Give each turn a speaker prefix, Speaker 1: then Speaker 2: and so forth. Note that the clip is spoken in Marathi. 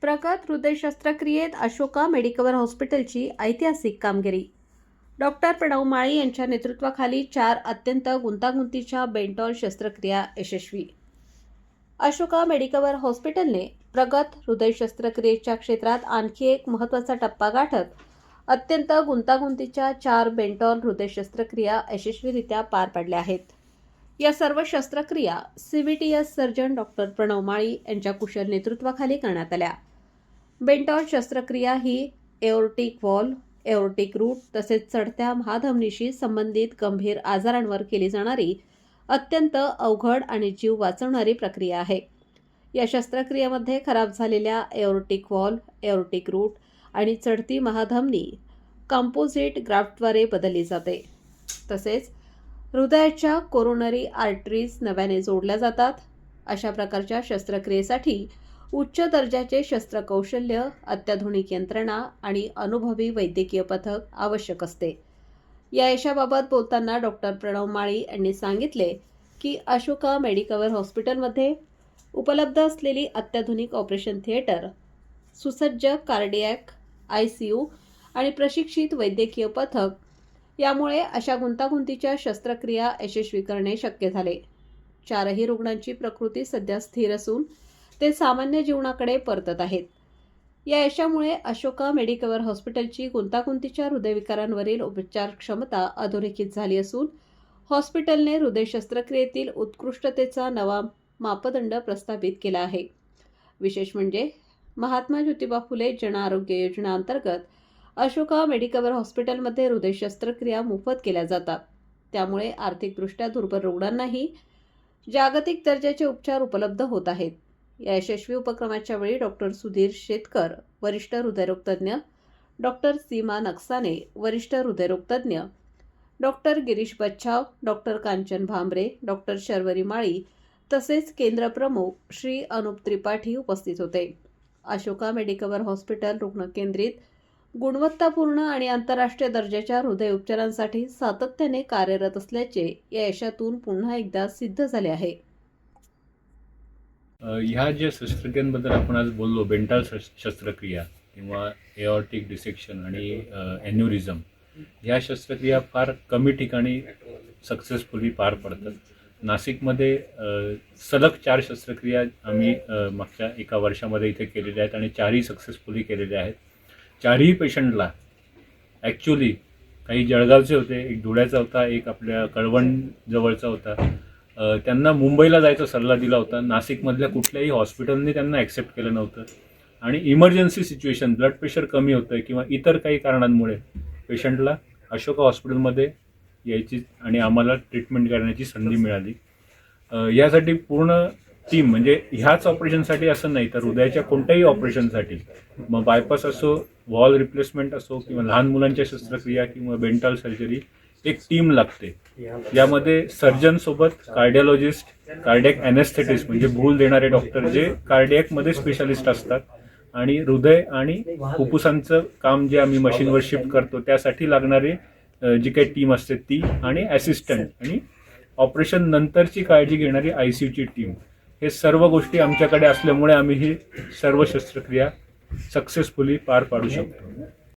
Speaker 1: प्रगत हृदय शस्त्रक्रियेत अशोका मेडिकवर हॉस्पिटलची ऐतिहासिक कामगिरी. डॉक्टर प्रणव माळी यांच्या नेतृत्वाखाली 4 अत्यंत गुंतागुंतीच्या बेंटॉल शस्त्रक्रिया यशस्वी. अशोका मेडिकवर हॉस्पिटलने प्रगत हृदय शस्त्रक्रियेच्या क्षेत्रात आणखी एक महत्त्वाचा टप्पा गाठत अत्यंत गुंतागुंतीच्या 4 बेंटॉल हृदय शस्त्रक्रिया यशस्वीरित्या पार पाडल्या आहेत. या सर्व शस्त्रक्रिया CVTS सर्जन डॉक्टर प्रणव माळी यांच्या कुशल नेतृत्वाखाली करण्यात आल्या. बेंटॉल शस्त्रक्रिया ही एओर्टिक व्हॉल्व, एओर्टिक रूट तसेच चढत्या महाधमनीशी संबंधित गंभीर आजारांवर केली जाणारी अत्यंत अवघड आणि जीव वाचवणारी प्रक्रिया आहे. या शस्त्रक्रियेमध्ये खराब झालेल्या एओर्टिक व्हॉल्व, एओर्टिक रूट आणि चढती महाधमनी कंपोझिट ग्राफ्टद्वारे बदलली जाते. तसेच हृदयाच्या कोरोनरी आर्टरीज नव्याने जोडल्या जातात. अशा प्रकारच्या शस्त्रक्रियेसाठी उच्च दर्जाचे शस्त्रकौशल्य, अत्याधुनिक यंत्रणा आणि अनुभवी वैद्यकीय पथक आवश्यक असते. या यशाबाबत बोलताना डॉक्टर प्रणव माळी यांनी सांगितले की अशोका मेडिकवर हॉस्पिटलमध्ये उपलब्ध असलेली अत्याधुनिक ऑपरेशन थिएटर, सुसज्ज कार्डियॅक ICU आणि प्रशिक्षित वैद्यकीय पथक यामुळे अशा गुंतागुंतीच्या शस्त्रक्रिया यशस्वी करणे शक्य झाले. 4ही रुग्णांची प्रकृती सध्या स्थिर असून ते सामान्य जीवनाकडे परतत आहेत. या यशामुळे अशोका मेडिकवर हॉस्पिटलची गुंतागुंतीच्या हृदयविकारांवरील उपचार क्षमता अधोरेखित झाली असून हॉस्पिटलने हृदय शस्त्रक्रियेतील उत्कृष्टतेचा नवा मापदंड प्रस्थापित केला आहे. विशेष म्हणजे महात्मा ज्योतिबा फुले जन आरोग्य योजना अंतर्गत अशोका मेडिकवर हॉस्पिटलमध्ये हृदय शस्त्रक्रिया मोफत केल्या जातात. त्यामुळे आर्थिकदृष्ट्या दुर्बल रुग्णांनाही जागतिक दर्जाचे उपचार उपलब्ध होत आहेत. या यशस्वी उपक्रमाच्या वेळी डॉक्टर सुधीर शेतकर, वरिष्ठ हृदयरोग तज्ज्ञ, डॉक्टर सीमा नक्साने, वरिष्ठ हृदयरोग तज्ज्ञ, doctor Girish Bachhav, doctor Kanchan Bhambare, doctor Sharvari Mali तसेच केंद्र प्रमुख श्री अनुप त्रिपाठी उपस्थित होते. अशोका मेडिकवर हॉस्पिटल रुग्णकेंद्रित, गुणवत्तापूर्ण आणि आंतरराष्ट्रीय दर्जाच्या हृदय उपचारांसाठी सातत्याने कार्यरत असल्याचे या यशातून पुन्हा एकदा सिद्ध झाले आहे.
Speaker 2: ह्या ज्या शस्त्रक्रियांबद्दल आपण आज बोललो, बेंटॉल शस्त्रक्रिया किंवा एओर्टिक डिसेक्शन आणि एन्युरिझम, ह्या शस्त्रक्रिया फार कमी ठिकाणी सक्सेसफुली पार पडतात. नाशिकमध्ये सलग 4 शस्त्रक्रिया आम्ही मागच्या एका वर्षामध्ये इथे केलेल्या आहेत आणि 4ही सक्सेसफुली केलेल्या आहेत. 4ही पेशंटला ॲक्च्युली काही जळगावचे होते, एक धुळ्याचा होता, एक आपल्या कळवण जवळचा होता. त्यांना मुंबईला जायचा सल्ला दिला होता. नाशिकमधल्या कुठल्याही हॉस्पिटलने त्यांना ॲक्सेप्ट केलं नव्हतं आणि इमर्जन्सी सिच्युएशन, ब्लड प्रेशर कमी होतं किंवा इतर काही कारणांमुळे पेशंटला अशोका हॉस्पिटलमध्ये यायची आणि आम्हाला ट्रीटमेंट करण्याची संधी मिळाली. यासाठी पूर्ण टीम, म्हणजे ह्याच ऑपरेशनसाठी असं नाही तर हृदयाच्या कोणत्याही ऑपरेशनसाठी, मग बायपास असो, वॉल रिप्लेसमेंट असो किंवा लहान मुलांच्या शस्त्रक्रिया किंवा बेंटॉल सर्जरी, एक टीम लागते. यामध्ये सर्जनसोबत कार्डिओलॉजिस्ट, कार्डियक ॲनेस्थेटिस्ट म्हणजे भूल देणारे डॉक्टर जे कार्डियकमध्ये स्पेशालिस्ट असतात, आणि हृदय आणि फुफ्फुसांचं काम जे आम्ही मशीनवर शिफ्ट करतो त्यासाठी लागणारे जी काही टीम असते ती, आणि ॲसिस्टंट आणि ऑपरेशन नंतरची काळजी घेणारी ICUची टीम, हे सर्व गोष्टी आमच्याकडे असल्यामुळे आम्ही ही सर्व शस्त्रक्रिया सक्सेसफुली पार पाडू शकतो.